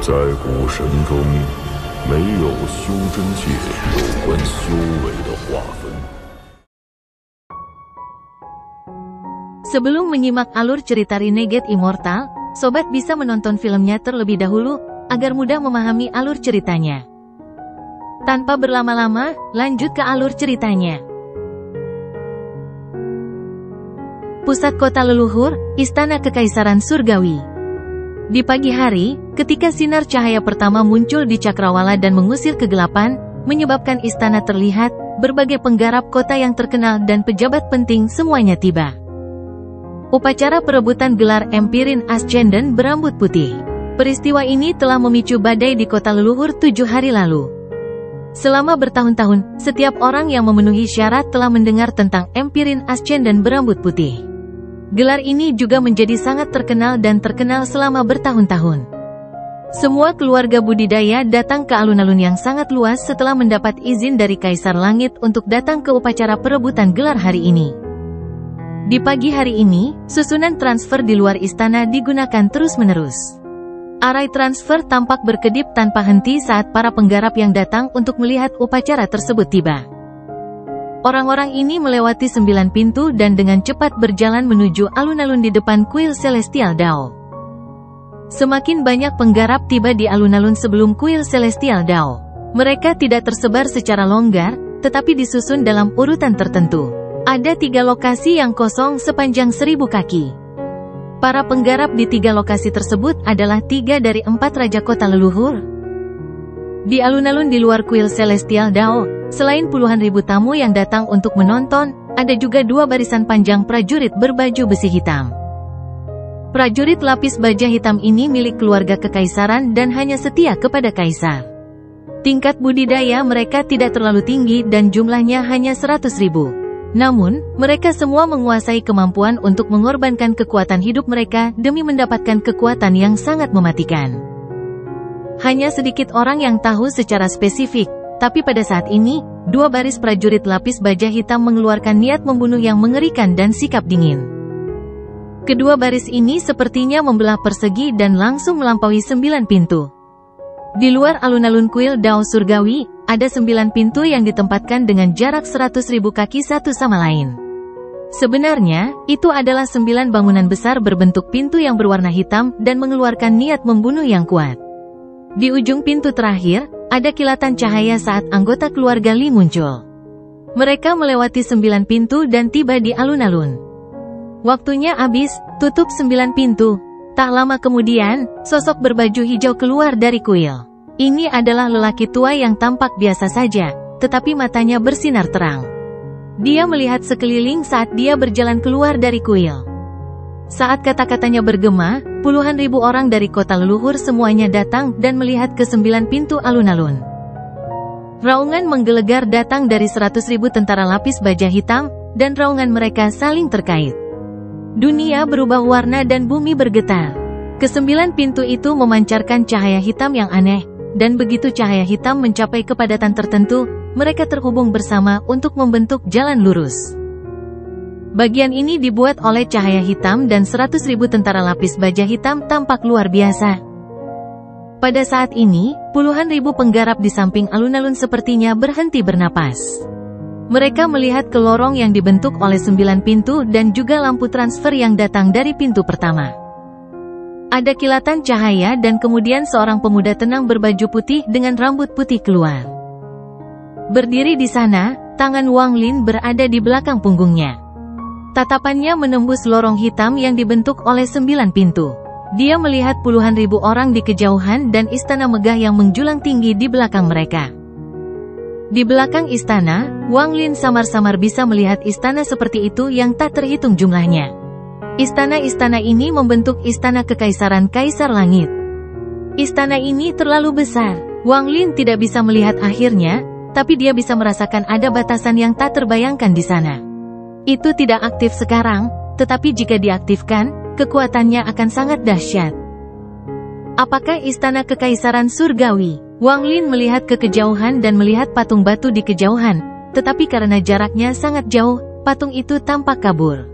在古神中，没有修真界有关修为的划分。Sebelum menyimak alur cerita Renegade Immortal, sobat bisa menonton filmnya terlebih dahulu, agar mudah memahami alur ceritanya. Tanpa berlama-lama, lanjut ke alur ceritanya. Pusat kota leluhur, Istana Kekaisaran Surgawi. Di pagi hari, ketika sinar cahaya pertama muncul di cakrawala dan mengusir kegelapan, menyebabkan istana terlihat, berbagai penggarap kota yang terkenal dan pejabat penting semuanya tiba. Upacara perebutan gelar Empirin Ascendant berambut putih. Peristiwa ini telah memicu badai di kota leluhur 7 hari lalu. Selama bertahun-tahun, setiap orang yang memenuhi syarat telah mendengar tentang Empirin Ascendant berambut putih. Gelar ini juga menjadi sangat terkenal dan terkenal selama bertahun-tahun. Semua keluarga budidaya datang ke alun-alun yang sangat luas setelah mendapat izin dari Kaisar Langit untuk datang ke upacara perebutan gelar hari ini. Di pagi hari ini, susunan transfer di luar istana digunakan terus-menerus. Arai transfer tampak berkedip tanpa henti saat para penggarap yang datang untuk melihat upacara tersebut tiba. Orang-orang ini melewati 9 pintu dan dengan cepat berjalan menuju alun-alun di depan kuil Celestial Dao. Semakin banyak penggarap tiba di alun-alun sebelum kuil Celestial Dao. Mereka tidak tersebar secara longgar, tetapi disusun dalam urutan tertentu. Ada 3 lokasi yang kosong sepanjang 1000 kaki. Para penggarap di 3 lokasi tersebut adalah 3 dari 4 raja kota leluhur. Di alun-alun di luar kuil Celestial Dao, selain puluhan ribu tamu yang datang untuk menonton, ada juga 2 barisan panjang prajurit berbaju besi hitam. Prajurit lapis baja hitam ini milik keluarga kekaisaran dan hanya setia kepada kaisar. Tingkat budidaya mereka tidak terlalu tinggi dan jumlahnya hanya 100.000. Namun, mereka semua menguasai kemampuan untuk mengorbankan kekuatan hidup mereka demi mendapatkan kekuatan yang sangat mematikan. Hanya sedikit orang yang tahu secara spesifik, tapi pada saat ini, 2 baris prajurit lapis baja hitam mengeluarkan niat membunuh yang mengerikan dan sikap dingin. Kedua baris ini sepertinya membelah persegi dan langsung melampaui 9 pintu. Di luar alun-alun kuil Dao Surgawi, ada 9 pintu yang ditempatkan dengan jarak 100.000 kaki satu sama lain. Sebenarnya, itu adalah 9 bangunan besar berbentuk pintu yang berwarna hitam dan mengeluarkan niat membunuh yang kuat. Di ujung pintu terakhir, ada kilatan cahaya saat anggota keluarga Li muncul. Mereka melewati 9 pintu dan tiba di alun-alun. Waktunya habis, tutup 9 pintu. Tak lama kemudian, sosok berbaju hijau keluar dari kuil. Ini adalah lelaki tua yang tampak biasa saja, tetapi matanya bersinar terang. Dia melihat sekeliling saat dia berjalan keluar dari kuil. Saat kata-katanya bergema, puluhan ribu orang dari kota leluhur semuanya datang dan melihat ke 9 pintu alun-alun. Raungan menggelegar datang dari 100.000 tentara lapis baja hitam, dan raungan mereka saling terkait. Dunia berubah warna dan bumi bergetar. Ke-9 pintu itu memancarkan cahaya hitam yang aneh, dan begitu cahaya hitam mencapai kepadatan tertentu, mereka terhubung bersama untuk membentuk jalan lurus. Bagian ini dibuat oleh cahaya hitam dan 100.000 tentara lapis baja hitam tampak luar biasa. Pada saat ini, puluhan ribu penggarap di samping alun-alun sepertinya berhenti bernapas. Mereka melihat ke lorong yang dibentuk oleh 9 pintu dan juga lampu transfer yang datang dari pintu pertama. Ada kilatan cahaya dan kemudian seorang pemuda tenang berbaju putih dengan rambut putih keluar. Berdiri di sana, tangan Wang Lin berada di belakang punggungnya. Tatapannya menembus lorong hitam yang dibentuk oleh 9 pintu. Dia melihat puluhan ribu orang di kejauhan dan istana megah yang menjulang tinggi di belakang mereka. Di belakang istana, Wang Lin samar-samar bisa melihat istana seperti itu yang tak terhitung jumlahnya. Istana-istana ini membentuk istana kekaisaran Kaisar Langit. Istana ini terlalu besar. Wang Lin tidak bisa melihat akhirnya, tapi dia bisa merasakan ada batasan yang tak terbayangkan di sana. Itu tidak aktif sekarang, tetapi jika diaktifkan, kekuatannya akan sangat dahsyat. Apakah istana kekaisaran surgawi? Wang Lin melihat ke kejauhan dan melihat patung batu di kejauhan, tetapi karena jaraknya sangat jauh, patung itu tampak kabur.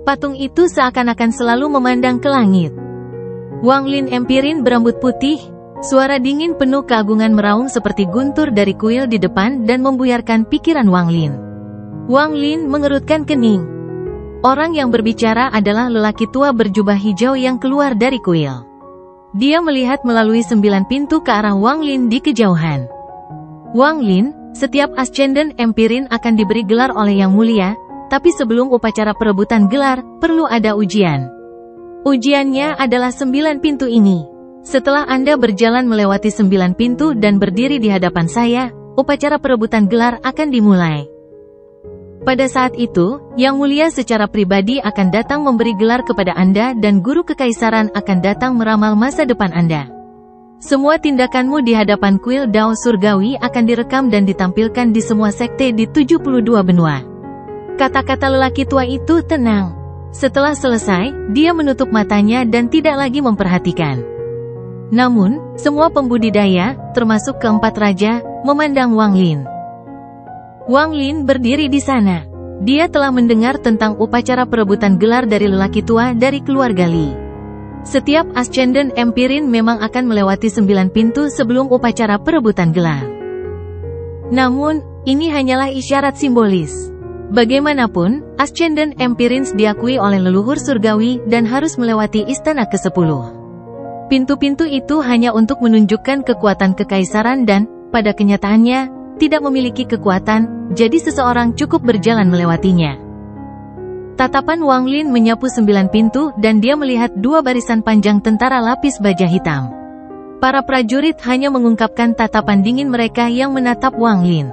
Patung itu seakan-akan selalu memandang ke langit. Wang Lin Empirin berambut putih, Suara dingin penuh keagungan meraung seperti guntur dari kuil di depan dan membuyarkan pikiran Wang Lin. Wang Lin mengerutkan kening. Orang yang berbicara adalah lelaki tua berjubah hijau yang keluar dari kuil. Dia melihat melalui 9 pintu ke arah Wang Lin di kejauhan. Wang Lin, setiap Ascendant Empirin akan diberi gelar oleh Yang Mulia, tapi sebelum upacara perebutan gelar, perlu ada ujian. Ujiannya adalah 9 pintu ini. Setelah Anda berjalan melewati 9 pintu dan berdiri di hadapan saya, upacara perebutan gelar akan dimulai. Pada saat itu, Yang Mulia secara pribadi akan datang memberi gelar kepada Anda dan Guru Kekaisaran akan datang meramal masa depan Anda. Semua tindakanmu di hadapan kuil Dao Surgawi akan direkam dan ditampilkan di semua sekte di 72 benua. Kata-kata lelaki tua itu tenang. Setelah selesai, dia menutup matanya dan tidak lagi memperhatikan. Namun, semua pembudidaya, termasuk keempat raja, memandang Wang Lin. Wang Lin berdiri di sana. Dia telah mendengar tentang upacara perebutan gelar dari lelaki tua dari keluarga Li. Setiap Ascendant Empirin memang akan melewati 9 pintu sebelum upacara perebutan gelar. Namun, ini hanyalah isyarat simbolis. Bagaimanapun, Ascendant Empirins diakui oleh leluhur surgawi dan harus melewati istana ke-10. Pintu-pintu itu hanya untuk menunjukkan kekuatan kekaisaran dan, pada kenyataannya, tidak memiliki kekuatan, jadi seseorang cukup berjalan melewatinya. Tatapan Wang Lin menyapu 9 pintu dan dia melihat 2 barisan panjang tentara lapis baja hitam. Para prajurit hanya mengungkapkan tatapan dingin mereka yang menatap Wang Lin.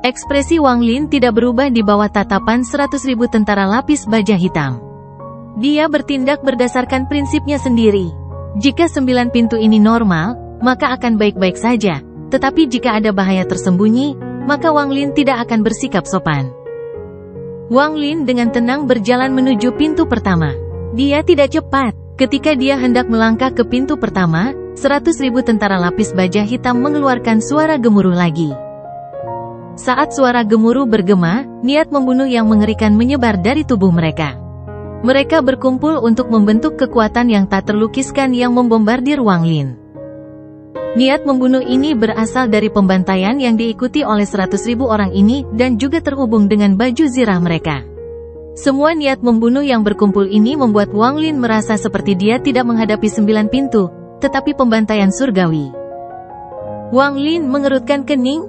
Ekspresi Wang Lin tidak berubah di bawah tatapan 100.000 tentara lapis baja hitam. Dia bertindak berdasarkan prinsipnya sendiri. Jika 9 pintu ini normal, maka akan baik-baik saja. Tetapi jika ada bahaya tersembunyi, maka Wang Lin tidak akan bersikap sopan. Wang Lin dengan tenang berjalan menuju pintu pertama. Dia tidak cepat. Ketika dia hendak melangkah ke pintu pertama, 100.000 tentara lapis baja hitam mengeluarkan suara gemuruh lagi. Saat suara gemuruh bergema, niat membunuh yang mengerikan menyebar dari tubuh mereka. Mereka berkumpul untuk membentuk kekuatan yang tak terlukiskan yang membombardir Wang Lin. Niat membunuh ini berasal dari pembantaian yang diikuti oleh 100.000 orang ini dan juga terhubung dengan baju zirah mereka. Semua niat membunuh yang berkumpul ini membuat Wang Lin merasa seperti dia tidak menghadapi 9 pintu, tetapi pembantaian surgawi. Wang Lin mengerutkan kening.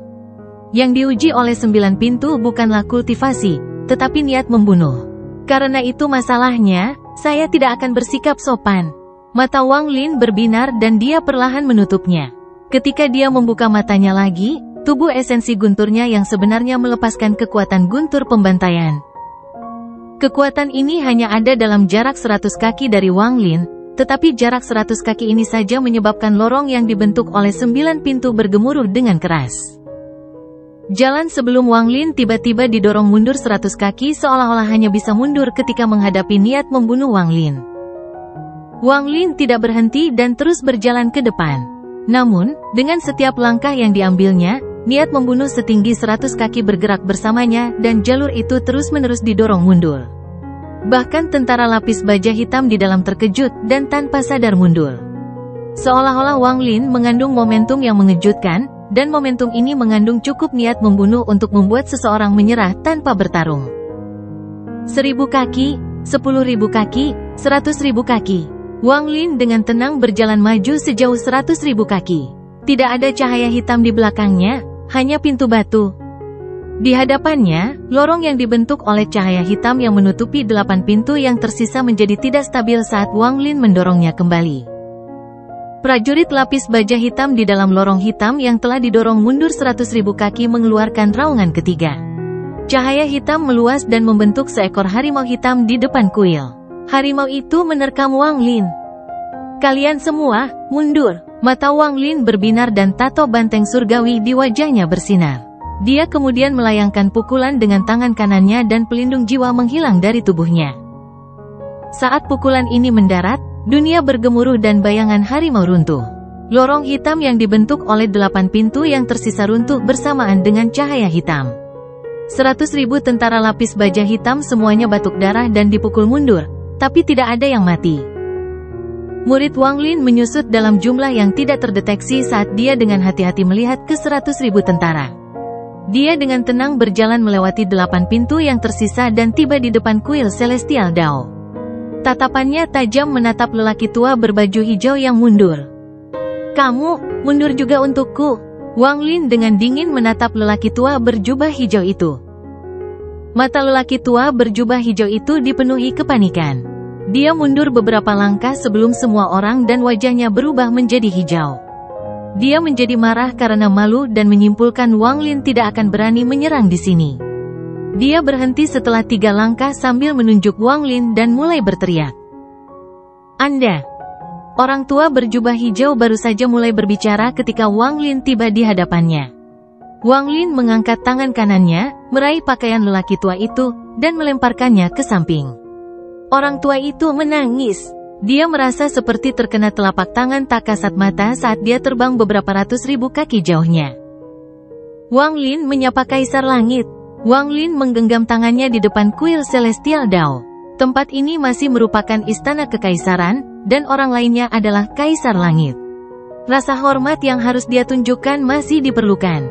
Yang diuji oleh 9 pintu bukanlah kultivasi, tetapi niat membunuh. Karena itu masalahnya, saya tidak akan bersikap sopan. Mata Wang Lin berbinar dan dia perlahan menutupnya. Ketika dia membuka matanya lagi, tubuh esensi gunturnya yang sebenarnya melepaskan kekuatan guntur pembantaian. Kekuatan ini hanya ada dalam jarak 100 kaki dari Wang Lin, tetapi jarak 100 kaki ini saja menyebabkan lorong yang dibentuk oleh 9 pintu bergemuruh dengan keras. Jalan sebelum Wang Lin tiba-tiba didorong mundur 100 kaki seolah-olah hanya bisa mundur ketika menghadapi niat membunuh Wang Lin. Wang Lin tidak berhenti dan terus berjalan ke depan. Namun, dengan setiap langkah yang diambilnya, niat membunuh setinggi 100 kaki bergerak bersamanya dan jalur itu terus-menerus didorong mundur. Bahkan tentara lapis baja hitam di dalam terkejut dan tanpa sadar mundur. Seolah-olah Wang Lin mengandung momentum yang mengejutkan, dan momentum ini mengandung cukup niat membunuh untuk membuat seseorang menyerah tanpa bertarung. 1000 kaki, 10.000 kaki, 100.000 kaki. Wang Lin dengan tenang berjalan maju sejauh 100.000 kaki. Tidak ada cahaya hitam di belakangnya, hanya pintu batu. Di hadapannya, lorong yang dibentuk oleh cahaya hitam yang menutupi 8 pintu yang tersisa menjadi tidak stabil saat Wang Lin mendorongnya kembali. Prajurit lapis baja hitam di dalam lorong hitam yang telah didorong mundur 100.000 kaki mengeluarkan raungan ketiga. Cahaya hitam meluas dan membentuk seekor harimau hitam di depan kuil. Harimau itu menerkam Wang Lin. Kalian semua, mundur. Mata Wang Lin berbinar dan tato banteng surgawi di wajahnya bersinar. Dia kemudian melayangkan pukulan dengan tangan kanannya dan pelindung jiwa menghilang dari tubuhnya. Saat pukulan ini mendarat, dunia bergemuruh dan bayangan harimau runtuh. Lorong hitam yang dibentuk oleh 8 pintu yang tersisa runtuh bersamaan dengan cahaya hitam. 100.000 tentara lapis baja hitam semuanya batuk darah dan dipukul mundur, tapi tidak ada yang mati. Murid Wang Lin menyusut dalam jumlah yang tidak terdeteksi saat dia dengan hati-hati melihat ke 100.000 tentara. Dia dengan tenang berjalan melewati 8 pintu yang tersisa dan tiba di depan kuil Celestial Dao. Tatapannya tajam menatap lelaki tua berbaju hijau yang mundur. "Kamu, mundur juga untukku." Wang Lin dengan dingin menatap lelaki tua berjubah hijau itu. Mata lelaki tua berjubah hijau itu dipenuhi kepanikan. Dia mundur beberapa langkah sebelum semua orang dan wajahnya berubah menjadi hijau. Dia menjadi marah karena malu dan menyimpulkan Wang Lin tidak akan berani menyerang di sini. Dia berhenti setelah 3 langkah sambil menunjuk Wang Lin dan mulai berteriak. "Anda!" Orang tua berjubah hijau baru saja mulai berbicara ketika Wang Lin tiba di hadapannya. Wang Lin mengangkat tangan kanannya, meraih pakaian lelaki tua itu, dan melemparkannya ke samping. Orang tua itu menangis. Dia merasa seperti terkena telapak tangan tak kasat mata saat dia terbang beberapa ratus ribu kaki jauhnya. Wang Lin menyapa Kaisar Langit. Wang Lin menggenggam tangannya di depan kuil Celestial Dao. Tempat ini masih merupakan istana kekaisaran, dan orang lainnya adalah Kaisar Langit. Rasa hormat yang harus dia tunjukkan masih diperlukan.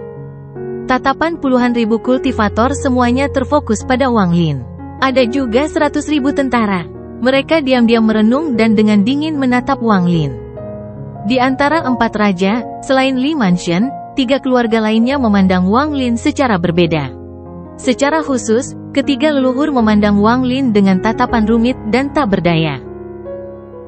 Tatapan puluhan ribu kultivator semuanya terfokus pada Wang Lin. Ada juga 100.000 tentara. Mereka diam-diam merenung dan dengan dingin menatap Wang Lin. Di antara 4 raja, selain Li Mansion, 3 keluarga lainnya memandang Wang Lin secara berbeda. Secara khusus, ketiga leluhur memandang Wang Lin dengan tatapan rumit dan tak berdaya.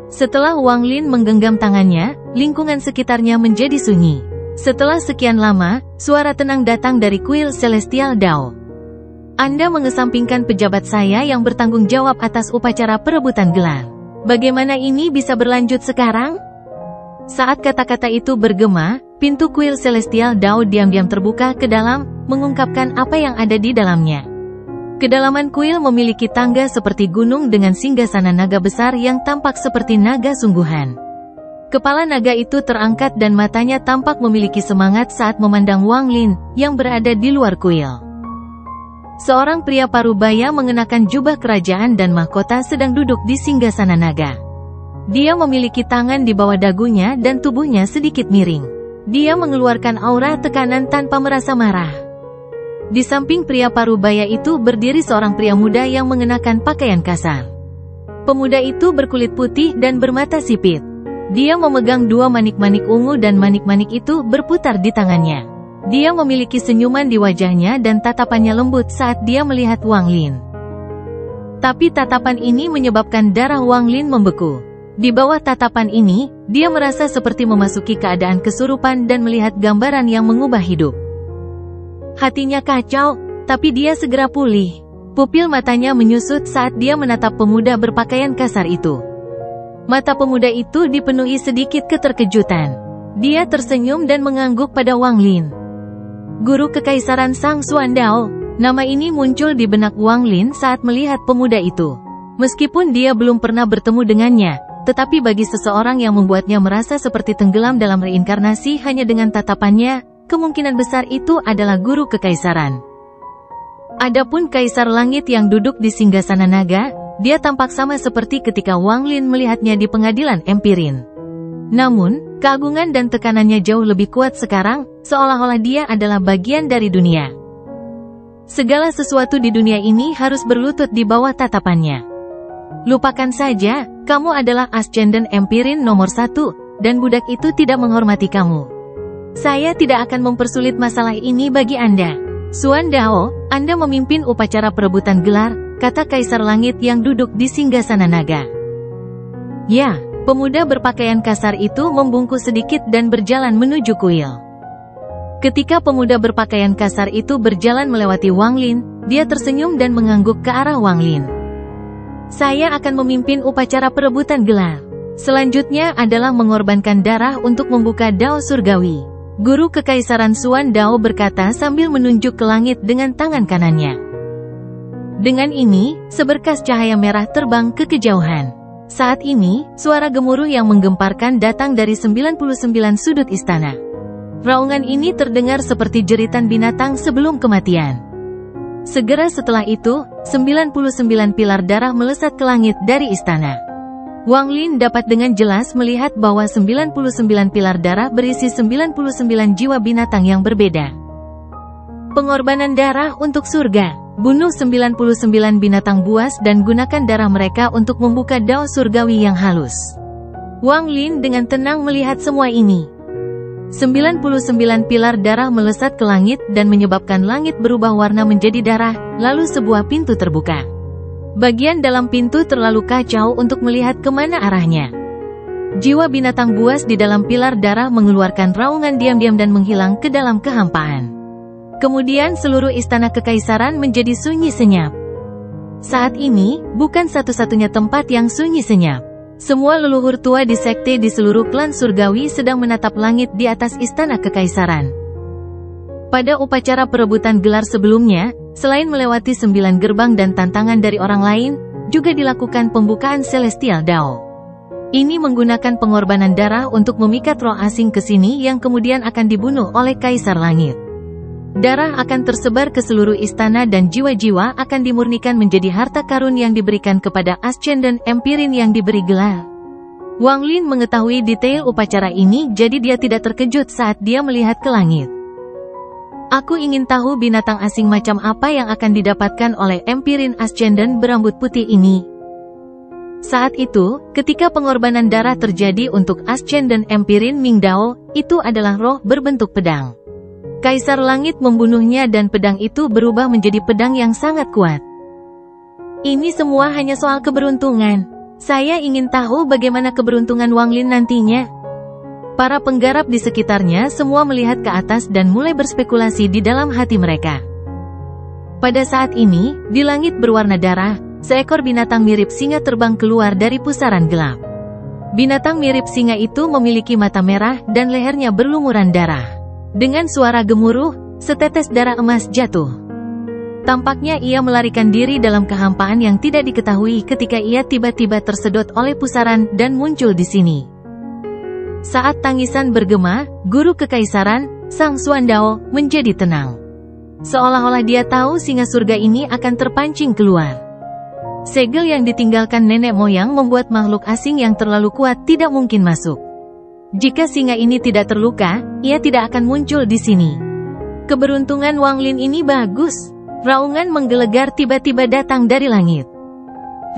Setelah Wang Lin menggenggam tangannya, lingkungan sekitarnya menjadi sunyi. Setelah sekian lama, suara tenang datang dari kuil Celestial Dao. "Anda mengesampingkan pejabat saya yang bertanggung jawab atas upacara perebutan gelar. Bagaimana ini bisa berlanjut sekarang?" Saat kata-kata itu bergema, pintu kuil Celestial Dao diam-diam terbuka ke dalam, mengungkapkan apa yang ada di dalamnya. Kedalaman kuil memiliki tangga seperti gunung dengan singgasana naga besar yang tampak seperti naga sungguhan. Kepala naga itu terangkat dan matanya tampak memiliki semangat saat memandang Wang Lin, yang berada di luar kuil. Seorang pria parubaya mengenakan jubah kerajaan dan mahkota sedang duduk di singgasana naga. Dia memiliki tangan di bawah dagunya dan tubuhnya sedikit miring. Dia mengeluarkan aura tekanan tanpa merasa marah. Di samping pria parubaya itu berdiri seorang pria muda yang mengenakan pakaian kasar. Pemuda itu berkulit putih dan bermata sipit. Dia memegang 2 manik-manik ungu dan manik-manik itu berputar di tangannya. Dia memiliki senyuman di wajahnya dan tatapannya lembut saat dia melihat Wang Lin. Tapi tatapan ini menyebabkan darah Wang Lin membeku. Di bawah tatapan ini, dia merasa seperti memasuki keadaan kesurupan dan melihat gambaran yang mengubah hidup. Hatinya kacau, tapi dia segera pulih. Pupil matanya menyusut saat dia menatap pemuda berpakaian kasar itu. Mata pemuda itu dipenuhi sedikit keterkejutan. Dia tersenyum dan mengangguk pada Wang Lin. "Guru Kekaisaran Sang Xuan Dao." Nama ini muncul di benak Wang Lin saat melihat pemuda itu. Meskipun dia belum pernah bertemu dengannya, tetapi bagi seseorang yang membuatnya merasa seperti tenggelam dalam reinkarnasi hanya dengan tatapannya, kemungkinan besar itu adalah guru kekaisaran. Adapun Kaisar Langit yang duduk di singgasana naga, dia tampak sama seperti ketika Wang Lin melihatnya di pengadilan Empirin. Namun, keagungan dan tekanannya jauh lebih kuat sekarang, seolah-olah dia adalah bagian dari dunia. Segala sesuatu di dunia ini harus berlutut di bawah tatapannya. "Lupakan saja, kamu adalah Ascendant Empirin nomor 1, dan budak itu tidak menghormati kamu. Saya tidak akan mempersulit masalah ini bagi Anda. Xuan Dao, Anda memimpin upacara perebutan gelar," kata Kaisar Langit yang duduk di singgasana naga. "Ya." Pemuda berpakaian kasar itu membungkuk sedikit dan berjalan menuju kuil. Ketika pemuda berpakaian kasar itu berjalan melewati Wang Lin, dia tersenyum dan mengangguk ke arah Wang Lin. "Saya akan memimpin upacara perebutan gelar. Selanjutnya adalah mengorbankan darah untuk membuka Dao Surgawi." Guru Kekaisaran Xuan Dao berkata sambil menunjuk ke langit dengan tangan kanannya. Dengan ini, seberkas cahaya merah terbang ke kejauhan. Saat ini, suara gemuruh yang menggemparkan datang dari 99 sudut istana. Raungan ini terdengar seperti jeritan binatang sebelum kematian. Segera setelah itu, 99 pilar darah melesat ke langit dari istana. Wang Lin dapat dengan jelas melihat bahwa 99 pilar darah berisi 99 jiwa binatang yang berbeda. Pengorbanan darah untuk surga. Bunuh 99 binatang buas dan gunakan darah mereka untuk membuka dao surgawi yang halus. Wang Lin dengan tenang melihat semua ini. 99 pilar darah melesat ke langit dan menyebabkan langit berubah warna menjadi darah, lalu sebuah pintu terbuka. Bagian dalam pintu terlalu kacau untuk melihat kemana arahnya. Jiwa binatang buas di dalam pilar darah mengeluarkan raungan diam-diam dan menghilang ke dalam kehampaan. Kemudian seluruh istana kekaisaran menjadi sunyi senyap. Saat ini, bukan satu-satunya tempat yang sunyi senyap. Semua leluhur tua di sekte di seluruh klan surgawi sedang menatap langit di atas istana kekaisaran. Pada upacara perebutan gelar sebelumnya, selain melewati 9 gerbang dan tantangan dari orang lain, juga dilakukan pembukaan Celestial Dao. Ini menggunakan pengorbanan darah untuk memikat roh asing ke sini yang kemudian akan dibunuh oleh Kaisar Langit. Darah akan tersebar ke seluruh istana dan jiwa-jiwa akan dimurnikan menjadi harta karun yang diberikan kepada Ascendant Empirin yang diberi gelar. Wang Lin mengetahui detail upacara ini, jadi dia tidak terkejut saat dia melihat ke langit. Aku ingin tahu binatang asing macam apa yang akan didapatkan oleh Empirin Ascendant berambut putih ini. Saat itu, ketika pengorbanan darah terjadi untuk Ascendant Empirin Ming Dao, itu adalah roh berbentuk pedang. Kaisar Langit membunuhnya dan pedang itu berubah menjadi pedang yang sangat kuat. Ini semua hanya soal keberuntungan. Saya ingin tahu bagaimana keberuntungan Wang Lin nantinya. Para penggarap di sekitarnya semua melihat ke atas dan mulai berspekulasi di dalam hati mereka. Pada saat ini, di langit berwarna darah, seekor binatang mirip singa terbang keluar dari pusaran gelap. Binatang mirip singa itu memiliki mata merah dan lehernya berlumuran darah. Dengan suara gemuruh, setetes darah emas jatuh. Tampaknya ia melarikan diri dalam kehampaan yang tidak diketahui ketika ia tiba-tiba tersedot oleh pusaran dan muncul di sini. Saat tangisan bergema, guru kekaisaran, Sang Xuandao, menjadi tenang. Seolah-olah dia tahu singa surga ini akan terpancing keluar. Segel yang ditinggalkan nenek moyang membuat makhluk asing yang terlalu kuat tidak mungkin masuk. Jika singa ini tidak terluka, ia tidak akan muncul di sini. Keberuntungan Wang Lin ini bagus. Raungan menggelegar tiba-tiba datang dari langit.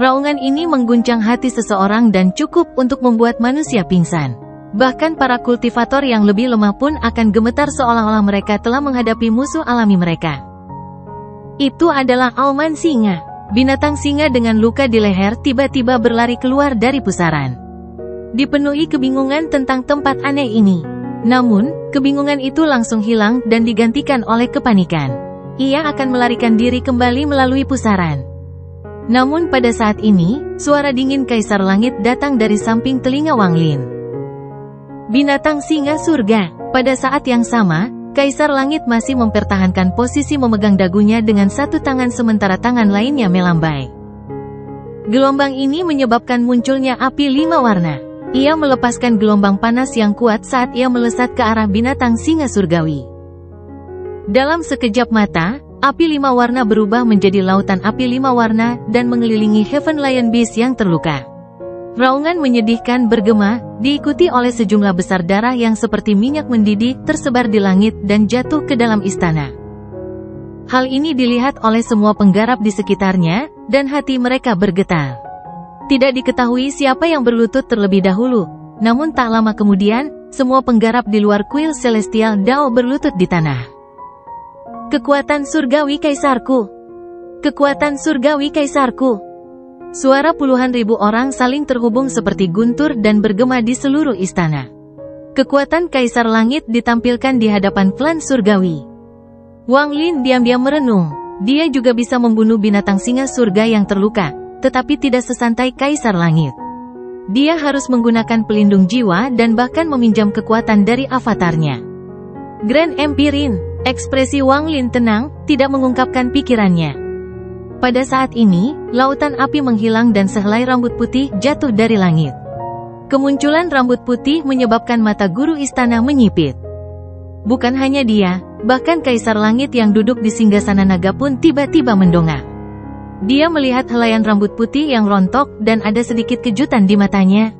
Raungan ini mengguncang hati seseorang dan cukup untuk membuat manusia pingsan. Bahkan para kultivator yang lebih lemah pun akan gemetar seolah-olah mereka telah menghadapi musuh alami mereka. Itu adalah auman singa. Binatang singa dengan luka di leher tiba-tiba berlari keluar dari pusaran. Dipenuhi kebingungan tentang tempat aneh ini. Namun, kebingungan itu langsung hilang dan digantikan oleh kepanikan. Ia akan melarikan diri kembali melalui pusaran. Namun pada saat ini, suara dingin Kaisar Langit datang dari samping telinga Wang Lin. Binatang singa surga. Pada saat yang sama, Kaisar Langit masih mempertahankan posisi memegang dagunya dengan satu tangan sementara tangan lainnya melambai. Gelombang ini menyebabkan munculnya api 5 warna. Ia melepaskan gelombang panas yang kuat saat ia melesat ke arah binatang singa surgawi. Dalam sekejap mata, api 5 warna berubah menjadi lautan api 5 warna dan mengelilingi Heaven Lion Beast yang terluka. Raungan menyedihkan bergema, diikuti oleh sejumlah besar darah yang seperti minyak mendidih tersebar di langit dan jatuh ke dalam istana. Hal ini dilihat oleh semua penggarap di sekitarnya, dan hati mereka bergetar. Tidak diketahui siapa yang berlutut terlebih dahulu, namun tak lama kemudian, semua penggarap di luar kuil Celestial Dao berlutut di tanah. Kekuatan surgawi kaisarku! Kekuatan surgawi kaisarku! Suara puluhan ribu orang saling terhubung seperti guntur dan bergema di seluruh istana. Kekuatan Kaisar Langit ditampilkan di hadapan klan surgawi. Wang Lin diam-diam merenung. Dia juga bisa membunuh binatang singa surga yang terluka, tetapi tidak sesantai Kaisar Langit. Dia harus menggunakan pelindung jiwa dan bahkan meminjam kekuatan dari avatarnya. Grand Empirin, ekspresi Wang Lin tenang, tidak mengungkapkan pikirannya. Pada saat ini, lautan api menghilang dan sehelai rambut putih jatuh dari langit. Kemunculan rambut putih menyebabkan mata guru istana menyipit. Bukan hanya dia, bahkan Kaisar Langit yang duduk di singgasana naga pun tiba-tiba mendongak. Dia melihat helaian rambut putih yang rontok dan ada sedikit kejutan di matanya.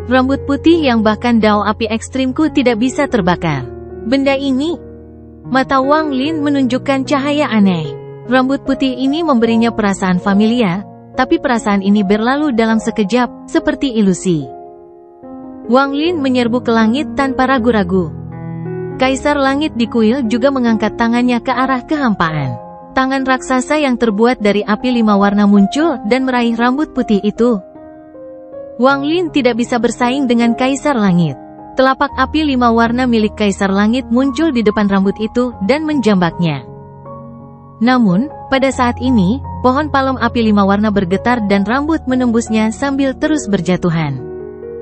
Rambut putih yang bahkan dao api ekstrimku tidak bisa terbakar. Benda ini? Mata Wang Lin menunjukkan cahaya aneh. Rambut putih ini memberinya perasaan familiar, tapi perasaan ini berlalu dalam sekejap, seperti ilusi. Wang Lin menyerbu ke langit tanpa ragu-ragu. Kaisar Langit di kuil juga mengangkat tangannya ke arah kehampaan. Tangan raksasa yang terbuat dari api 5 warna muncul dan meraih rambut putih itu. Wang Lin tidak bisa bersaing dengan Kaisar Langit. Telapak api 5 warna milik Kaisar Langit muncul di depan rambut itu dan menjambaknya. Namun, pada saat ini, pohon palem api 5 warna bergetar dan rambut menembusnya sambil terus berjatuhan.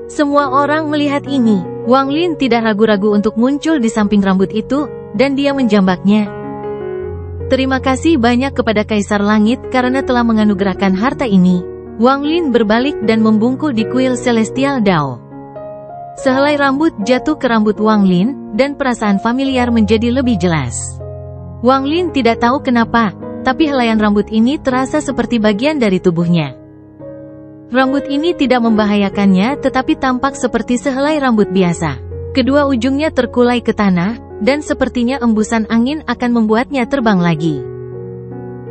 Semua orang melihat ini. Wang Lin tidak ragu-ragu untuk muncul di samping rambut itu, dan dia menjambaknya. Terima kasih banyak kepada Kaisar Langit karena telah menganugerahkan harta ini. Wang Lin berbalik dan membungkuk di kuil Celestial Dao. Sehelai rambut jatuh ke rambut Wang Lin, dan perasaan familiar menjadi lebih jelas. Wang Lin tidak tahu kenapa, tapi helaian rambut ini terasa seperti bagian dari tubuhnya. Rambut ini tidak membahayakannya tetapi tampak seperti sehelai rambut biasa. Kedua ujungnya terkulai ke tanah, dan sepertinya embusan angin akan membuatnya terbang lagi.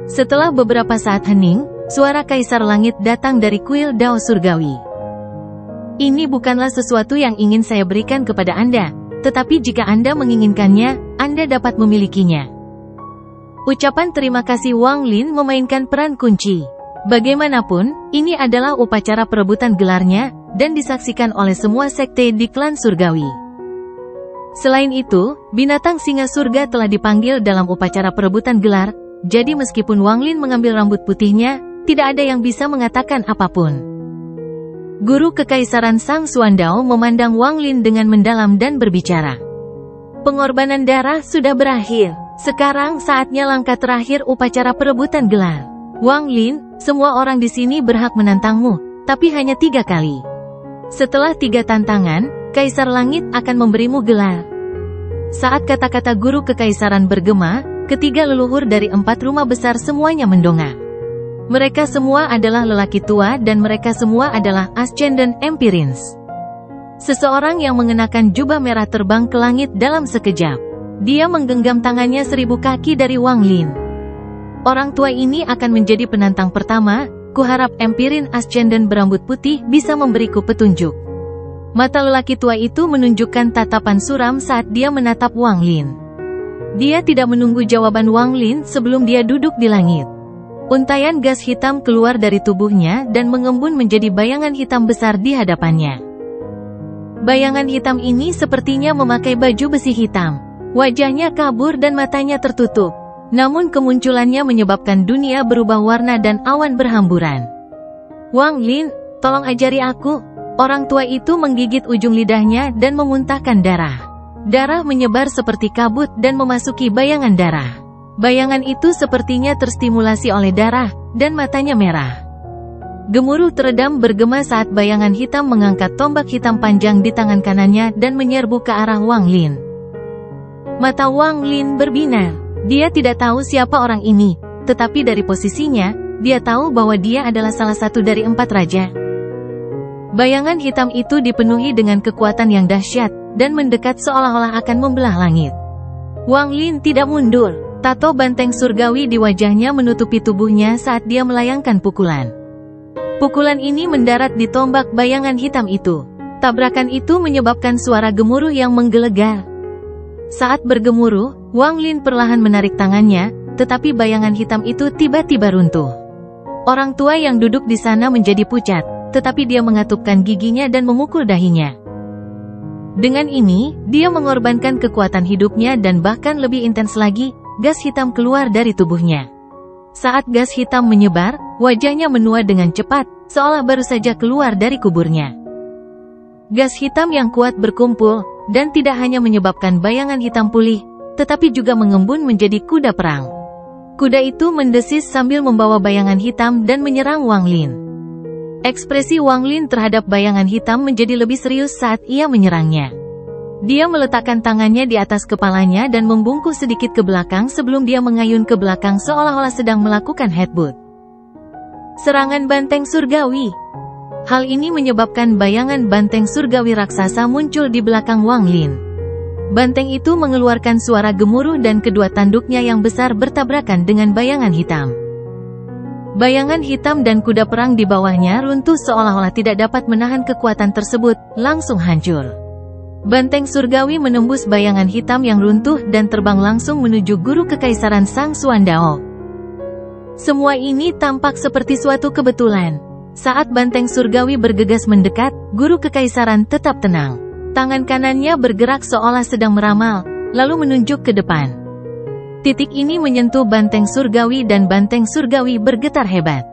Setelah beberapa saat hening, suara Kaisar Langit datang dari kuil Dao Surgawi. Ini bukanlah sesuatu yang ingin saya berikan kepada Anda, tetapi jika Anda menginginkannya, Anda dapat memilikinya. Ucapan terima kasih Wang Lin memainkan peran kunci. Bagaimanapun, ini adalah upacara perebutan gelarnya, dan disaksikan oleh semua sekte di klan surgawi. Selain itu, binatang singa surga telah dipanggil dalam upacara perebutan gelar, jadi meskipun Wang Lin mengambil rambut putihnya, tidak ada yang bisa mengatakan apapun. Guru Kekaisaran Sang Xuandao memandang Wang Lin dengan mendalam dan berbicara. Pengorbanan darah sudah berakhir. Sekarang saatnya langkah terakhir upacara perebutan gelar. Wang Lin, semua orang di sini berhak menantangmu, tapi hanya 3 kali. Setelah 3 tantangan, Kaisar Langit akan memberimu gelar. Saat kata-kata guru kekaisaran bergema, ketiga leluhur dari 4 rumah besar semuanya mendongak. Mereka semua adalah lelaki tua dan mereka semua adalah Ascendant Empirins. Seseorang yang mengenakan jubah merah terbang ke langit dalam sekejap. Dia menggenggam tangannya 1000 kaki dari Wang Lin. Orang tua ini akan menjadi penantang pertama. Kuharap Empirin Ascendant berambut putih bisa memberiku petunjuk. Mata lelaki tua itu menunjukkan tatapan suram saat dia menatap Wang Lin. Dia tidak menunggu jawaban Wang Lin sebelum dia duduk di langit. Untaian gas hitam keluar dari tubuhnya dan mengembun menjadi bayangan hitam besar di hadapannya. Bayangan hitam ini sepertinya memakai baju besi hitam. Wajahnya kabur dan matanya tertutup. Namun kemunculannya menyebabkan dunia berubah warna dan awan berhamburan. Wang Lin, tolong ajari aku. Orang tua itu menggigit ujung lidahnya dan memuntahkan darah. Darah menyebar seperti kabut dan memasuki bayangan darah. Bayangan itu sepertinya terstimulasi oleh darah, dan matanya merah. Gemuruh teredam bergema saat bayangan hitam mengangkat tombak hitam panjang di tangan kanannya dan menyerbu ke arah Wang Lin. Mata Wang Lin berbinar. Dia tidak tahu siapa orang ini, tetapi dari posisinya, dia tahu bahwa dia adalah salah satu dari 4 raja. Bayangan hitam itu dipenuhi dengan kekuatan yang dahsyat, dan mendekat seolah-olah akan membelah langit. Wang Lin tidak mundur. Tato banteng surgawi di wajahnya menutupi tubuhnya saat dia melayangkan pukulan. Pukulan ini mendarat di tombak bayangan hitam itu. Tabrakan itu menyebabkan suara gemuruh yang menggelegar. Saat bergemuruh, Wang Lin perlahan menarik tangannya, tetapi bayangan hitam itu tiba-tiba runtuh. Orang tua yang duduk di sana menjadi pucat, tetapi dia mengatupkan giginya dan memukul dahinya. Dengan ini, dia mengorbankan kekuatan hidupnya dan bahkan lebih intens lagi, gas hitam keluar dari tubuhnya. Saat gas hitam menyebar, wajahnya menua dengan cepat, seolah baru saja keluar dari kuburnya. Gas hitam yang kuat berkumpul, dan tidak hanya menyebabkan bayangan hitam pulih, tetapi juga mengembun menjadi kuda perang. Kuda itu mendesis sambil membawa bayangan hitam dan menyerang Wang Lin. Ekspresi Wang Lin terhadap bayangan hitam menjadi lebih serius saat ia menyerangnya. Dia meletakkan tangannya di atas kepalanya dan membungkuk sedikit ke belakang sebelum dia mengayun ke belakang seolah-olah sedang melakukan headbutt. Serangan banteng surgawi. Hal ini menyebabkan bayangan banteng surgawi raksasa muncul di belakang Wang Lin. Banteng itu mengeluarkan suara gemuruh dan kedua tanduknya yang besar bertabrakan dengan bayangan hitam. Bayangan hitam dan kuda perang di bawahnya runtuh seolah-olah tidak dapat menahan kekuatan tersebut, langsung hancur. Banteng surgawi menembus bayangan hitam yang runtuh dan terbang langsung menuju guru kekaisaran Sang Xuandao. Semua ini tampak seperti suatu kebetulan. Saat banteng surgawi bergegas mendekat, guru kekaisaran tetap tenang. Tangan kanannya bergerak seolah sedang meramal, lalu menunjuk ke depan. Titik ini menyentuh banteng surgawi dan banteng surgawi bergetar hebat.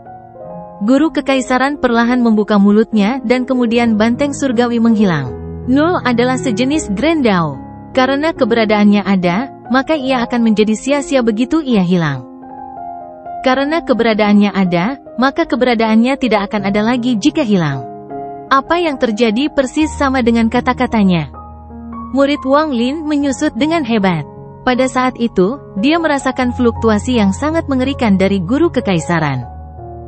Guru kekaisaran perlahan membuka mulutnya dan kemudian banteng surgawi menghilang. Nul adalah sejenis Grand Dao. Karena keberadaannya ada, maka ia akan menjadi sia-sia begitu ia hilang. Karena keberadaannya ada, maka keberadaannya tidak akan ada lagi jika hilang. Apa yang terjadi persis sama dengan kata-katanya. Murid Wang Lin menyusut dengan hebat. Pada saat itu, dia merasakan fluktuasi yang sangat mengerikan dari guru kekaisaran.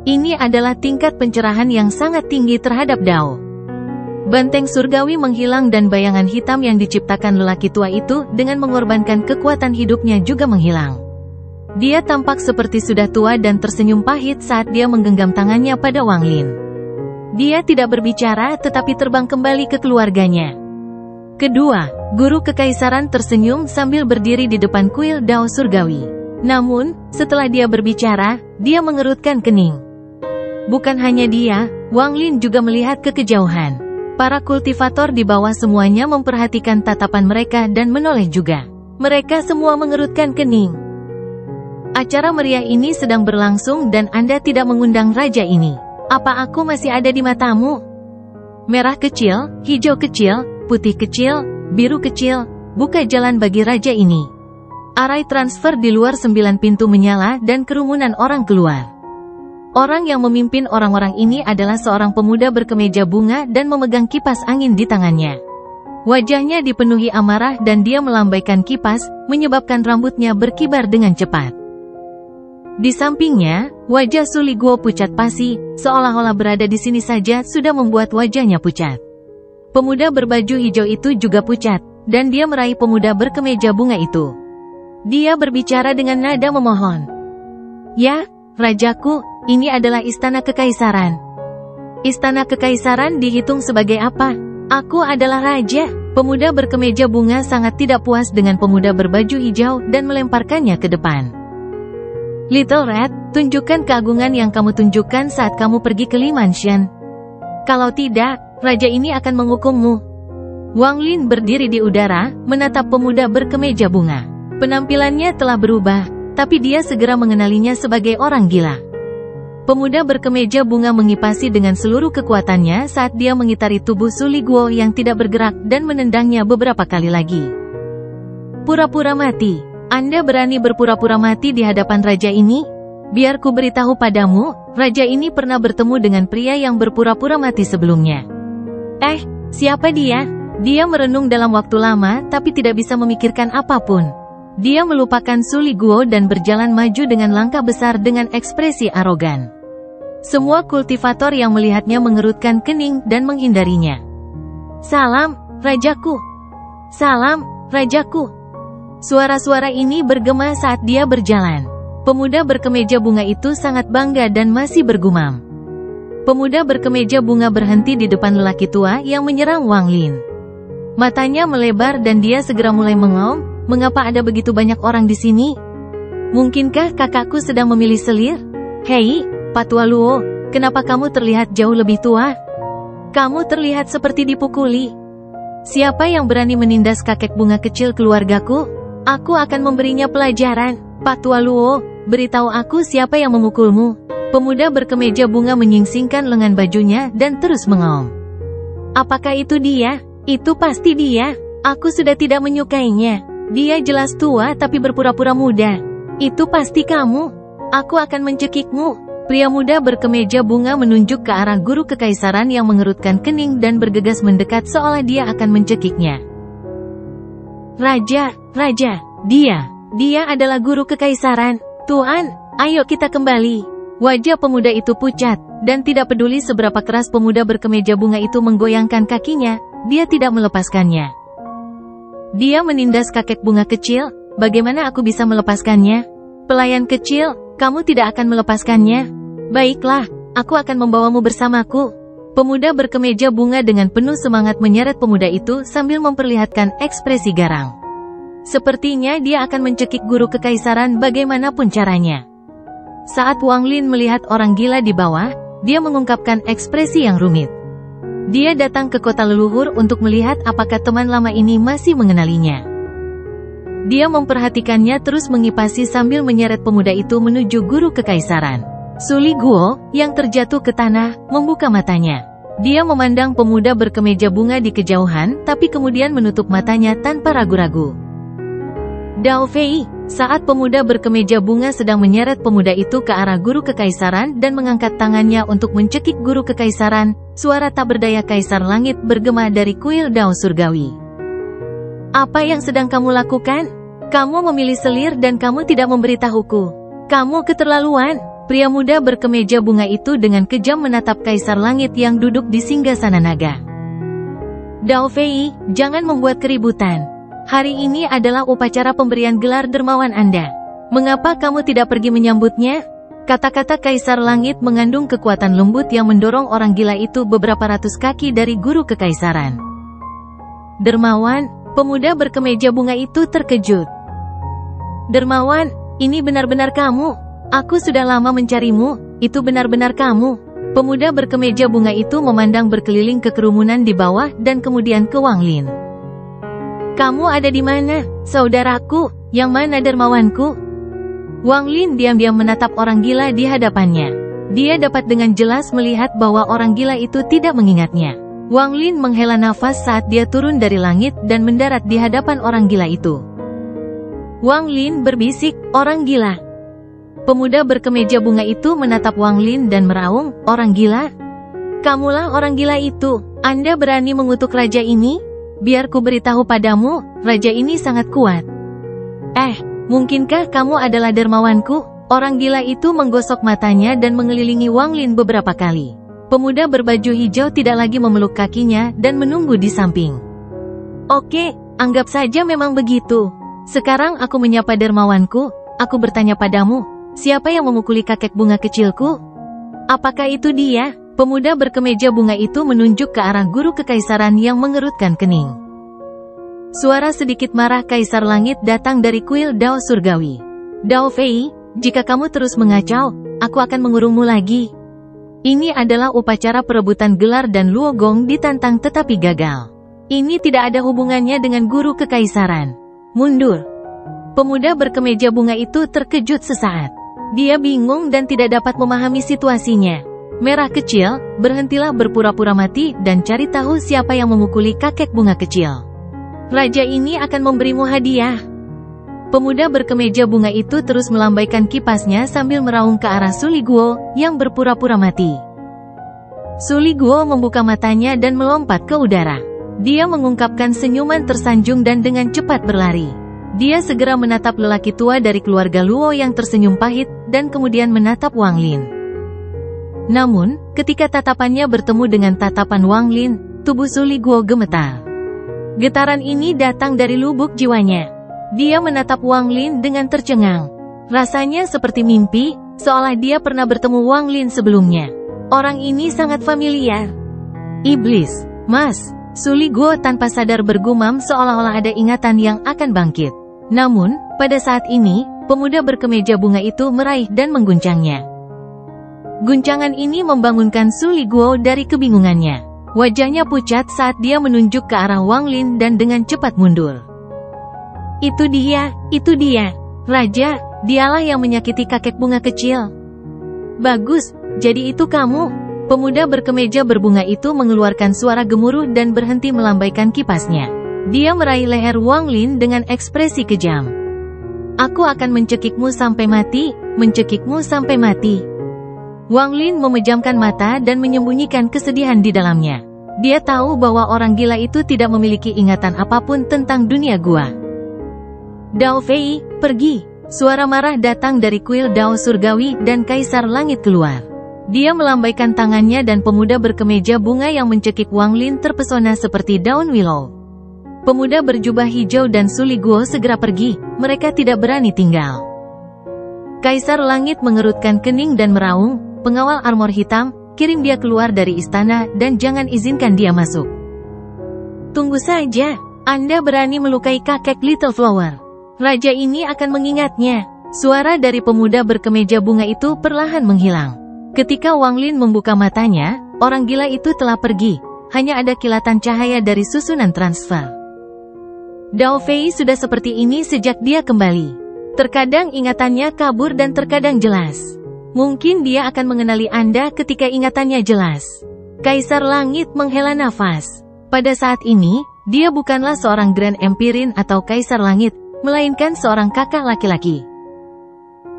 Ini adalah tingkat pencerahan yang sangat tinggi terhadap Dao. Banteng surgawi menghilang dan bayangan hitam yang diciptakan lelaki tua itu dengan mengorbankan kekuatan hidupnya juga menghilang. Dia tampak seperti sudah tua dan tersenyum pahit saat dia menggenggam tangannya pada Wang Lin. Dia tidak berbicara tetapi terbang kembali ke keluarganya. Kedua, guru kekaisaran tersenyum sambil berdiri di depan kuil Dao surgawi. Namun, setelah dia berbicara, dia mengerutkan kening. Bukan hanya dia, Wang Lin juga melihat ke kejauhan. Para kultivator di bawah semuanya memperhatikan tatapan mereka dan menoleh juga. Mereka semua mengerutkan kening. Acara meriah ini sedang berlangsung dan Anda tidak mengundang raja ini. Apa aku masih ada di matamu? Merah kecil, hijau kecil, putih kecil, biru kecil, buka jalan bagi raja ini. Arai transfer di luar 9 pintu menyala dan kerumunan orang keluar. Orang yang memimpin orang-orang ini adalah seorang pemuda berkemeja bunga dan memegang kipas angin di tangannya. Wajahnya dipenuhi amarah dan dia melambaikan kipas, menyebabkan rambutnya berkibar dengan cepat. Di sampingnya, wajah Suli Guo pucat pasi, seolah-olah berada di sini saja sudah membuat wajahnya pucat. Pemuda berbaju hijau itu juga pucat, dan dia meraih pemuda berkemeja bunga itu. Dia berbicara dengan nada memohon. Ya, rajaku, ini adalah istana kekaisaran. Istana kekaisaran dihitung sebagai apa? Aku adalah raja. Pemuda berkemeja bunga sangat tidak puas dengan pemuda berbaju hijau dan melemparkannya ke depan. Little Red, tunjukkan keagungan yang kamu tunjukkan saat kamu pergi ke Limanshan. Kalau tidak, raja ini akan menghukummu. Wang Lin berdiri di udara, menatap pemuda berkemeja bunga. Penampilannya telah berubah, tapi dia segera mengenalinya sebagai orang gila. Pemuda berkemeja bunga mengipasi dengan seluruh kekuatannya saat dia mengitari tubuh Suli Guo yang tidak bergerak dan menendangnya beberapa kali lagi. Pura-pura mati. Anda berani berpura-pura mati di hadapan raja ini? Biar ku beritahu padamu, raja ini pernah bertemu dengan pria yang berpura-pura mati sebelumnya. Siapa dia? Dia merenung dalam waktu lama tapi tidak bisa memikirkan apapun. Dia melupakan Suli Guo dan berjalan maju dengan langkah besar dengan ekspresi arogan. Semua kultivator yang melihatnya mengerutkan kening dan menghindarinya. Salam, rajaku. Salam, rajaku. Suara-suara ini bergema saat dia berjalan. Pemuda berkemeja bunga itu sangat bangga dan masih bergumam. Pemuda berkemeja bunga berhenti di depan lelaki tua yang menyerang Wang Lin. Matanya melebar dan dia segera mulai mengaum, mengapa ada begitu banyak orang di sini? Mungkinkah kakakku sedang memilih selir? Hei, Patua Luo, kenapa kamu terlihat jauh lebih tua? Kamu terlihat seperti dipukuli. Siapa yang berani menindas kakek bunga kecil keluargaku? Aku akan memberinya pelajaran. Patua Luo, beritahu aku siapa yang memukulmu. Pemuda berkemeja bunga menyingsingkan lengan bajunya dan terus mengaum. Apakah itu dia? Itu pasti dia. Aku sudah tidak menyukainya. Dia jelas tua tapi berpura-pura muda. Itu pasti kamu. Aku akan mencekikmu. Pria muda berkemeja bunga menunjuk ke arah guru kekaisaran yang mengerutkan kening dan bergegas mendekat seolah dia akan mencekiknya. Raja, dia adalah guru kekaisaran. Tuan, ayo kita kembali. Wajah pemuda itu pucat, dan tidak peduli seberapa keras pemuda berkemeja bunga itu menggoyangkan kakinya, dia tidak melepaskannya. Dia menindas kakek bunga kecil, bagaimana aku bisa melepaskannya? Pelayan kecil, kamu tidak akan melepaskannya? Baiklah, aku akan membawamu bersamaku. Pemuda berkemeja bunga dengan penuh semangat menyeret pemuda itu sambil memperlihatkan ekspresi garang. Sepertinya dia akan mencekik guru kekaisaran bagaimanapun caranya. Saat Wang Lin melihat orang gila di bawah, dia mengungkapkan ekspresi yang rumit. Dia datang ke kota leluhur untuk melihat apakah teman lama ini masih mengenalinya. Dia memperhatikannya terus mengipasi sambil menyeret pemuda itu menuju guru kekaisaran. Suli Guo, yang terjatuh ke tanah, membuka matanya. Dia memandang pemuda berkemeja bunga di kejauhan, tapi kemudian menutup matanya tanpa ragu-ragu. Dao Fei, saat pemuda berkemeja bunga sedang menyeret pemuda itu ke arah guru kekaisaran dan mengangkat tangannya untuk mencekik guru kekaisaran, suara tak berdaya Kaisar Langit bergema dari kuil Dao Surgawi. Apa yang sedang kamu lakukan? Kamu memilih selir dan kamu tidak memberitahuku. Kamu keterlaluan. Pria muda berkemeja bunga itu dengan kejam menatap Kaisar Langit yang duduk di singgasana naga. Dao Fei, jangan membuat keributan. Hari ini adalah upacara pemberian gelar dermawan Anda. Mengapa kamu tidak pergi menyambutnya? Kata-kata Kaisar Langit mengandung kekuatan lembut yang mendorong orang gila itu beberapa ratus kaki dari guru kekaisaran. Dermawan, pemuda berkemeja bunga itu terkejut. Dermawan, ini benar-benar kamu. Aku sudah lama mencarimu, itu benar-benar kamu. Pemuda berkemeja bunga itu memandang berkeliling ke kerumunan di bawah dan kemudian ke Wang Lin. Kamu ada di mana, saudaraku? Yang mana dermawanku? Wang Lin diam-diam menatap orang gila di hadapannya. Dia dapat dengan jelas melihat bahwa orang gila itu tidak mengingatnya. Wang Lin menghela nafas saat dia turun dari langit dan mendarat di hadapan orang gila itu. Wang Lin berbisik, orang gila. Pemuda berkemeja bunga itu menatap Wang Lin dan meraung, orang gila? Kamulah orang gila itu. Anda berani mengutuk raja ini? Biar ku beritahu padamu, raja ini sangat kuat. Mungkinkah kamu adalah dermawanku? Orang gila itu menggosok matanya dan mengelilingi Wang Lin beberapa kali. Pemuda berbaju hijau tidak lagi memeluk kakinya dan menunggu di samping. Oke, anggap saja memang begitu. Sekarang aku menyapa dermawanku, aku bertanya padamu, siapa yang memukuli kakek bunga kecilku? Apakah itu dia? Pemuda berkemeja bunga itu menunjuk ke arah guru kekaisaran yang mengerutkan kening. Suara sedikit marah Kaisar Langit datang dari kuil Dao Surgawi. Dao Fei, jika kamu terus mengacau, aku akan mengurungmu lagi. Ini adalah upacara perebutan gelar dan Luo Gong ditantang tetapi gagal. Ini tidak ada hubungannya dengan guru kekaisaran. Mundur. Pemuda berkemeja bunga itu terkejut sesaat. Dia bingung dan tidak dapat memahami situasinya. Merah kecil, berhentilah berpura-pura mati dan cari tahu siapa yang memukuli kakek bunga kecil. Raja ini akan memberimu hadiah. Pemuda berkemeja bunga itu terus melambaikan kipasnya sambil meraung ke arah Suli Guo yang berpura-pura mati. Suli Guo membuka matanya dan melompat ke udara. Dia mengungkapkan senyuman tersanjung dan dengan cepat berlari. Dia segera menatap lelaki tua dari keluarga Luo yang tersenyum pahit dan kemudian menatap Wang Lin. Namun, ketika tatapannya bertemu dengan tatapan Wang Lin, tubuh Suli Guo gemetar. Getaran ini datang dari lubuk jiwanya. Dia menatap Wang Lin dengan tercengang. Rasanya seperti mimpi, seolah dia pernah bertemu Wang Lin sebelumnya. Orang ini sangat familiar. Iblis, Mas, Suli Guo tanpa sadar bergumam seolah-olah ada ingatan yang akan bangkit. Namun, pada saat ini, pemuda berkemeja bunga itu meraih dan mengguncangnya. Guncangan ini membangunkan Suli Guo dari kebingungannya. Wajahnya pucat saat dia menunjuk ke arah Wang Lin dan dengan cepat mundur. Itu dia, Raja, dialah yang menyakiti kakek bunga kecil. Bagus, jadi itu kamu. Pemuda berkemeja berbunga itu mengeluarkan suara gemuruh dan berhenti melambaikan kipasnya. Dia meraih leher Wang Lin dengan ekspresi kejam. Aku akan mencekikmu sampai mati, mencekikmu sampai mati. Wang Lin memejamkan mata dan menyembunyikan kesedihan di dalamnya. Dia tahu bahwa orang gila itu tidak memiliki ingatan apapun tentang dunia gua. Dao Fei, pergi. Suara marah datang dari kuil Dao surgawi dan Kaisar Langit keluar. Dia melambaikan tangannya dan pemuda berkemeja bunga yang mencekik Wang Lin terpesona seperti daun willow. Pemuda berjubah hijau dan Su Liguo segera pergi, mereka tidak berani tinggal. Kaisar Langit mengerutkan kening dan meraung, "Pengawal armor hitam, kirim dia keluar dari istana dan jangan izinkan dia masuk." "Tunggu saja, Anda berani melukai kakek Little Flower. Raja ini akan mengingatnya." Suara dari pemuda berkemeja bunga itu perlahan menghilang. Ketika Wang Lin membuka matanya, orang gila itu telah pergi, hanya ada kilatan cahaya dari susunan transfer. Dao Fei sudah seperti ini sejak dia kembali. Terkadang ingatannya kabur dan terkadang jelas. Mungkin dia akan mengenali Anda ketika ingatannya jelas. Kaisar Langit menghela nafas. Pada saat ini, dia bukanlah seorang Grand Empirin atau Kaisar Langit, melainkan seorang kakak laki-laki.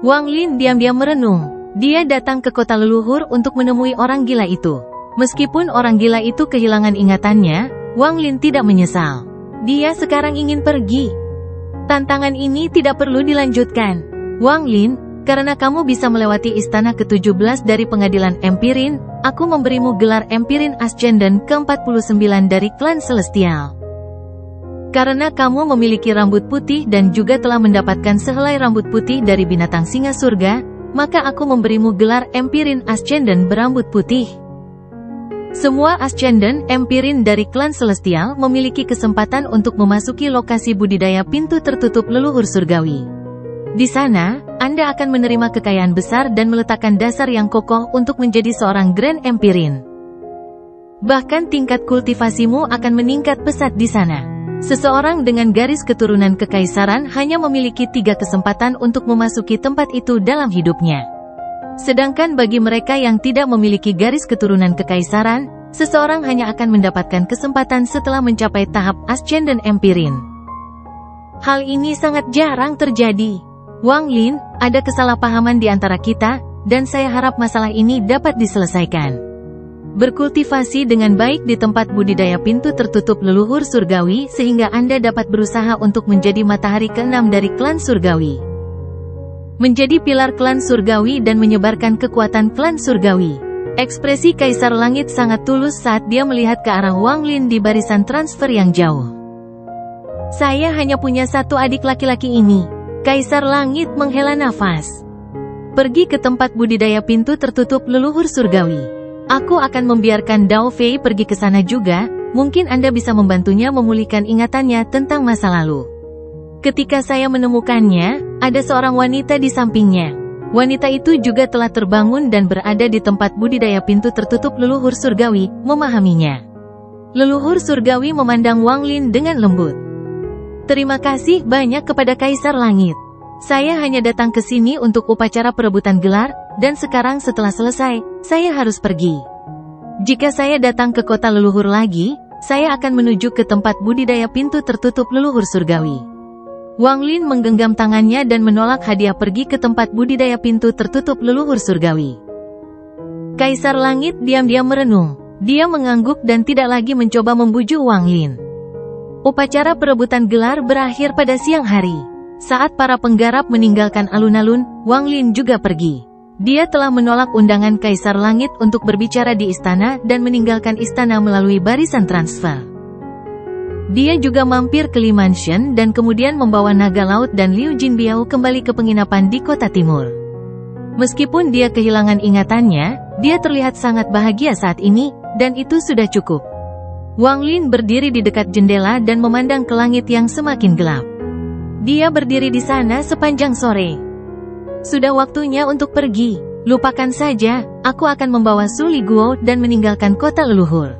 Wang Lin diam-diam merenung. Dia datang ke kota leluhur untuk menemui orang gila itu. Meskipun orang gila itu kehilangan ingatannya, Wang Lin tidak menyesal. Dia sekarang ingin pergi. Tantangan ini tidak perlu dilanjutkan. Wang Lin, karena kamu bisa melewati istana ke-17 dari pengadilan Empirin, aku memberimu gelar Empirin Ascendant ke-49 dari klan Celestial. Karena kamu memiliki rambut putih dan juga telah mendapatkan sehelai rambut putih dari binatang singa surga, maka aku memberimu gelar Empirin Ascendant berambut putih. Semua Ascendant Empirin dari klan Celestial memiliki kesempatan untuk memasuki lokasi budidaya pintu tertutup leluhur surgawi. Di sana, Anda akan menerima kekayaan besar dan meletakkan dasar yang kokoh untuk menjadi seorang Grand Empirin. Bahkan tingkat kultivasimu akan meningkat pesat di sana. Seseorang dengan garis keturunan kekaisaran hanya memiliki 3 kesempatan untuk memasuki tempat itu dalam hidupnya. Sedangkan bagi mereka yang tidak memiliki garis keturunan kekaisaran, seseorang hanya akan mendapatkan kesempatan setelah mencapai tahap Ascendant Empirin. Hal ini sangat jarang terjadi. Wang Lin, ada kesalahpahaman di antara kita, dan saya harap masalah ini dapat diselesaikan. Berkultivasi dengan baik di tempat budidaya pintu tertutup leluhur surgawi sehingga Anda dapat berusaha untuk menjadi matahari ke-6 dari klan surgawi. Menjadi pilar klan surgawi dan menyebarkan kekuatan klan surgawi. Ekspresi Kaisar Langit sangat tulus saat dia melihat ke arah Wang Lin di barisan transfer yang jauh. "Saya hanya punya satu adik laki-laki ini." Kaisar Langit menghela nafas. "Pergi ke tempat budidaya pintu tertutup leluhur surgawi. Aku akan membiarkan Dao Fei pergi ke sana juga, mungkin Anda bisa membantunya memulihkan ingatannya tentang masa lalu." Ketika saya menemukannya, ada seorang wanita di sampingnya. Wanita itu juga telah terbangun dan berada di tempat budidaya pintu tertutup leluhur surgawi, memahaminya. Leluhur surgawi memandang Wang Lin dengan lembut. "Terima kasih banyak kepada Kaisar Langit. Saya hanya datang ke sini untuk upacara perebutan gelar, dan sekarang setelah selesai, saya harus pergi. Jika saya datang ke kota leluhur lagi, saya akan menuju ke tempat budidaya pintu tertutup leluhur surgawi." Wang Lin menggenggam tangannya dan menolak hadiah pergi ke tempat budidaya pintu tertutup leluhur surgawi. Kaisar Langit diam-diam merenung. Dia mengangguk dan tidak lagi mencoba membujuk Wang Lin. Upacara perebutan gelar berakhir pada siang hari. Saat para penggarap meninggalkan alun-alun, Wang Lin juga pergi. Dia telah menolak undangan Kaisar Langit untuk berbicara di istana dan meninggalkan istana melalui barisan transfer. Dia juga mampir ke Li Mansion dan kemudian membawa naga laut dan Liu Jinbiao kembali ke penginapan di kota timur. Meskipun dia kehilangan ingatannya, dia terlihat sangat bahagia saat ini, dan itu sudah cukup. Wang Lin berdiri di dekat jendela dan memandang ke langit yang semakin gelap. Dia berdiri di sana sepanjang sore. "Sudah waktunya untuk pergi. Lupakan saja, aku akan membawa Su Liguo dan meninggalkan kota leluhur.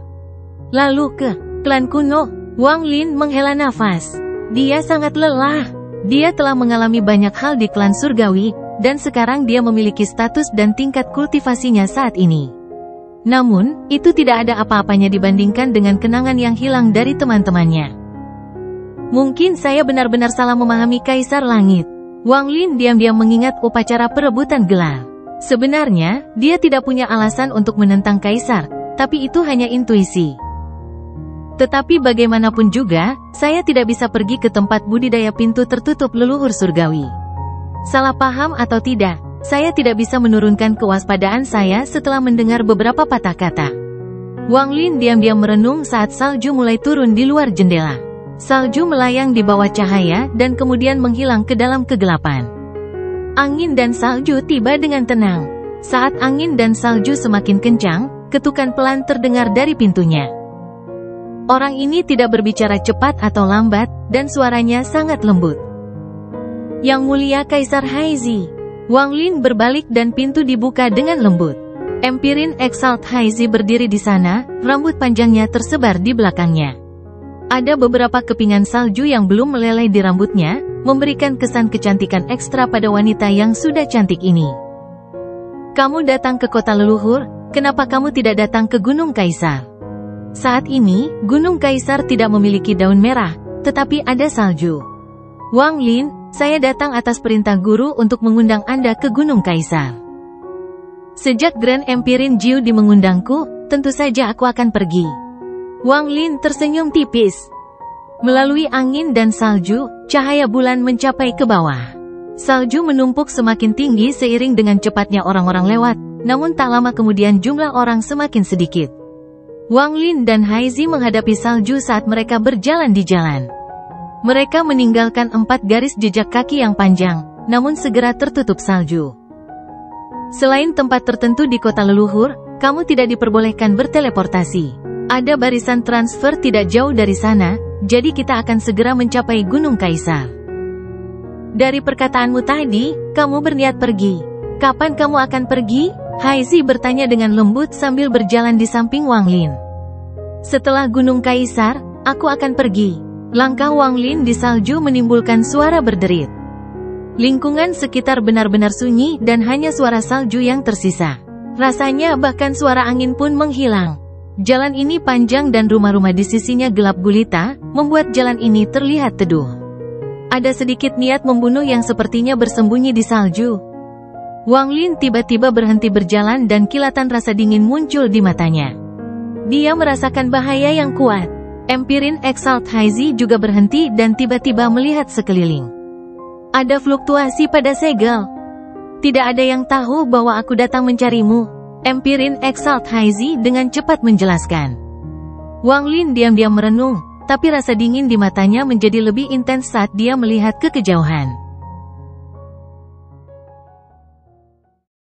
Lalu ke klan kuno." Wang Lin menghela nafas. Dia sangat lelah. Dia telah mengalami banyak hal di klan surgawi, dan sekarang dia memiliki status dan tingkat kultivasinya saat ini. Namun, itu tidak ada apa-apanya dibandingkan dengan kenangan yang hilang dari teman-temannya. "Mungkin saya benar-benar salah memahami Kaisar Langit." Wang Lin diam-diam mengingat upacara perebutan gelar. Sebenarnya, dia tidak punya alasan untuk menentang Kaisar, tapi itu hanya intuisi. Tetapi bagaimanapun juga, saya tidak bisa pergi ke tempat budidaya pintu tertutup leluhur surgawi. Salah paham atau tidak, saya tidak bisa menurunkan kewaspadaan saya setelah mendengar beberapa patah kata. Wang Lin diam-diam merenung saat salju mulai turun di luar jendela. Salju melayang di bawah cahaya dan kemudian menghilang ke dalam kegelapan. Angin dan salju tiba dengan tenang. Saat angin dan salju semakin kencang, ketukan pelan terdengar dari pintunya. Orang ini tidak berbicara cepat atau lambat, dan suaranya sangat lembut. Yang Mulia Kaisar Haizi. Wang Lin berbalik dan pintu dibuka dengan lembut. Empirin Exalt Haizi berdiri di sana, rambut panjangnya tersebar di belakangnya. Ada beberapa kepingan salju yang belum meleleh di rambutnya, memberikan kesan kecantikan ekstra pada wanita yang sudah cantik ini. Kamu datang ke kota leluhur, kenapa kamu tidak datang ke Gunung Kaisar? Saat ini, Gunung Kaisar tidak memiliki daun merah, tetapi ada salju. Wang Lin, saya datang atas perintah guru untuk mengundang Anda ke Gunung Kaisar. Sejak Grand Empirin Jiu di mengundangku, tentu saja aku akan pergi. Wang Lin tersenyum tipis. Melalui angin dan salju, cahaya bulan mencapai ke bawah. Salju menumpuk semakin tinggi seiring dengan cepatnya orang-orang lewat, namun tak lama kemudian jumlah orang semakin sedikit. Wang Lin dan Haizi menghadapi salju saat mereka berjalan di jalan. Mereka meninggalkan 4 garis jejak kaki yang panjang, namun segera tertutup salju. Selain tempat tertentu di kota leluhur, kamu tidak diperbolehkan berteleportasi. Ada barisan transfer tidak jauh dari sana, jadi kita akan segera mencapai Gunung Kaisar. Dari perkataanmu tadi, kamu berniat pergi. Kapan kamu akan pergi? Haizi bertanya dengan lembut sambil berjalan di samping Wang Lin. Setelah Gunung Kaisar, aku akan pergi. Langkah Wang Lin di salju menimbulkan suara berderit. Lingkungan sekitar benar-benar sunyi dan hanya suara salju yang tersisa. Rasanya bahkan suara angin pun menghilang. Jalan ini panjang dan rumah-rumah di sisinya gelap gulita, membuat jalan ini terlihat teduh. Ada sedikit niat membunuh yang sepertinya bersembunyi di salju. Wang Lin tiba-tiba berhenti berjalan dan kilatan rasa dingin muncul di matanya. Dia merasakan bahaya yang kuat. Empirin Exalt Haizi juga berhenti dan tiba-tiba melihat sekeliling. Ada fluktuasi pada segel. Tidak ada yang tahu bahwa aku datang mencarimu, Empirin Exalt Haizi dengan cepat menjelaskan. Wang Lin diam-diam merenung, tapi rasa dingin di matanya menjadi lebih intens saat dia melihat ke kejauhan.